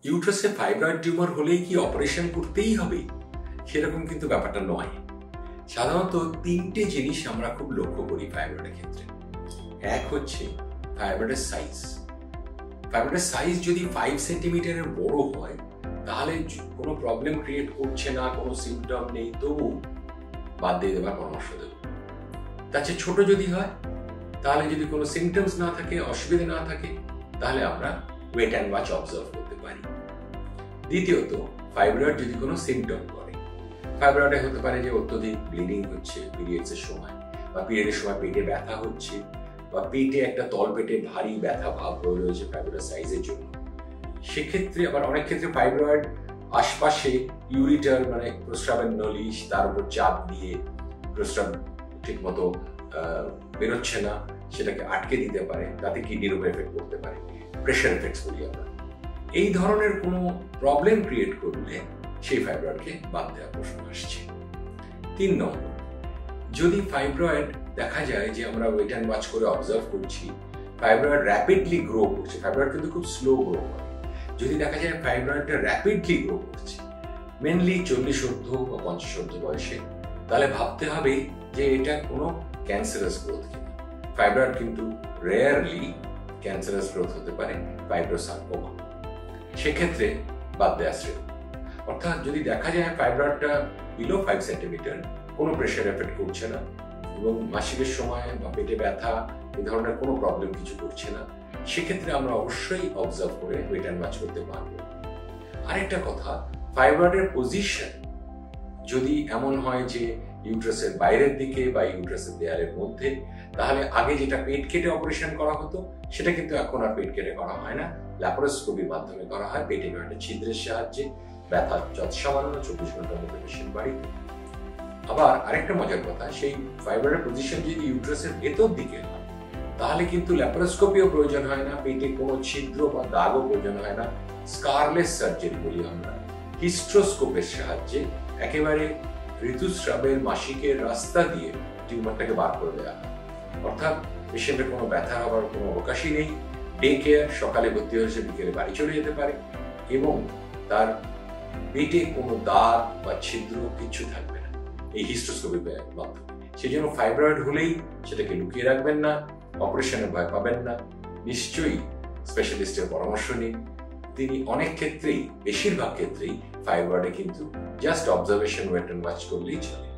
ইউট্রাসে fibroid tumour হলেই কি operation করতেই হবে সেরকম কিন্তু ব্যাপারটা নয়। সাধারণত তিনটে জিনিস আমরা খুব লক্ষ্য করি ফাইব্রয়েডের ক্ষেত্রে। এক হচ্ছে ফাইব্রয়েডের সাইজ। ফাইব্রয়েডের সাইজ যদি 5 সেন্টিমিটারের বড় হয় তাহলে কোনো প্রবলেম ক্রিয়েট করছে না, কোনো সিমটম নেই, তবু বাদ দিয়ে দেওয়ার পরামর্শ দেব। তার চেয়ে ছোট যদি হয়, তাহলে যদি কোনো সিমটমস না থাকে, অসুবিধা না থাকে, তাহলে আমরা ওয়েট অ্যান্ড ওয়াচ অবজার্ভ করতে পারি। দ্বিতীয়ত, ফাইব্রয়েড যদি কোনো সিমটম করে, ফাইব্রয়েডে হতে পারে যে অত্যধিক ব্লিডিং হচ্ছে পিরিয়ডসের সময়, বা পিরিয়ডের সময় পেটে ব্যথা হচ্ছে, বা পেটে একটা তলপেটে ভারী ব্যথা ভাব রয়েছে ফাইব্রয়েড সাইজের জন্য। সেক্ষেত্রে আবার অনেক ক্ষেত্রে ফাইব্রয়েড আশপাশে ইউরিটার মানে প্রস্রাবের নলি, তার উপর চাপ দিয়ে প্রস্রাব ঠিক মতো বেরোচ্ছে না, সেটাকে আটকে দিতে পারে, তাতে কিডনির উপর এফেক্ট করতে পারে, প্রেশার এফেক্টস বলি আমরা। এই ধরনের কোনো প্রবলেম ক্রিয়েট করলে সেই ফাইব্রয়েডকে বাদ দেওয়ার প্রশ্ন আসছে। 3 নম্বর, যদি ফাইব্রয়েড দেখা যায় যে আমরা ওয়েট অ্যান্ড ওয়াচ করে অবজার্ভ করছি ফাইব্রয়েড র্যাপিডলি গ্রো করছে, ফাইব্রয়েড কিন্তু খুব স্লো গ্রো করে, যদি দেখা যায় ফাইব্রয়েডটা র্যাপিডলি গ্রো করছে মেনলি 40-50 বা 50 বয়সে, তাহলে ভাবতে হবে যে এটা কোনো ক্যান্সারাস গ্রোথ কিনা। ফাইব্রয়েড কিন্তু রেয়ারলি ক্যান্সারাস গ্রোথ হতে পারে, ফাইব্রোসার্কোমা, সেক্ষেত্রে বাদ দেওয়া শ্রেয়। অর্থাৎ যদি দেখা যায় ফাইব্রয়েডটা বিলো 5 সেন্টিমিটার, কোনো প্রেশার এফেক্ট করছে না, এবং মাসিকের সময় বা পেটে ব্যথা এই ধরনের কোনো প্রবলেম কিছু করছে না, সেক্ষেত্রে আমরা অবশ্যই অবজার্ভ করে ওয়েট অ্যান্ড ওয়াচ করতে পারবো। আরেকটা কথা, ফাইব্রয়েডের পজিশন যদি এমন হয় যে ইউট্রাসের বাইরের দিকে বা ইউট্রাসের দেয়ালের মধ্যে, তাহলে আগে যেটা পেট কেটে অপারেশন করা হতো সেটা কিন্তু এখন আর পেট কেটে করা হয় না, ল্যাপারোস্কোপির মাধ্যমে করা হয়, পেটে একটা ছিদ্রের সাহায্যে, ব্যথা যৎসামান্য, 24 ঘন্টার মধ্যে পেশেন্ট বাড়িতে। আবার আরেকটা মজার কথা, সেই ফাইব্রয়েডের পজিশন যদি ইউট্রাসের ভেতর দিকে হয় তাহলে কিন্তু ল্যাপারোস্কোপিও প্রয়োজন হয় না, পেটে কোনো ছিদ্র বা দাগও প্রয়োজন হয় না, স্কারলেস সার্জারি বলি আমরা, হিস্ট্রোস্কোপের সাহায্যে একেবারে ঋতুস্রাবের মাসিকের রাস্তা দিয়ে টিউমারটাকে বার করে দেওয়া হয়। অর্থাৎ পেশেন্টের কোনো ব্যথা হওয়ার কোনো অবকাশই নেই, ডে কেয়ার, সকালে ভর্তি হয়েছে বিকেলে বাড়ি চলে যেতে পারে, এবং তার পেটে কোনো দাগ বা ছিদ্র কিছু থাকবে না এই হিস্ট্রোস্কোপির মাধ্যমে। সেই জন্য ফাইব্রয়েড হলেই সেটাকে লুকিয়ে রাখবেন না, অপারেশনের ভয় পাবেন না, নিশ্চয়ই স্পেশালিস্টের পরামর্শ নিন। তিনি অনেক ক্ষেত্রেই, বেশিরভাগ ক্ষেত্রেই ফাইব্রয়েডে কিন্তু just observation wait and watch করলেই চলে।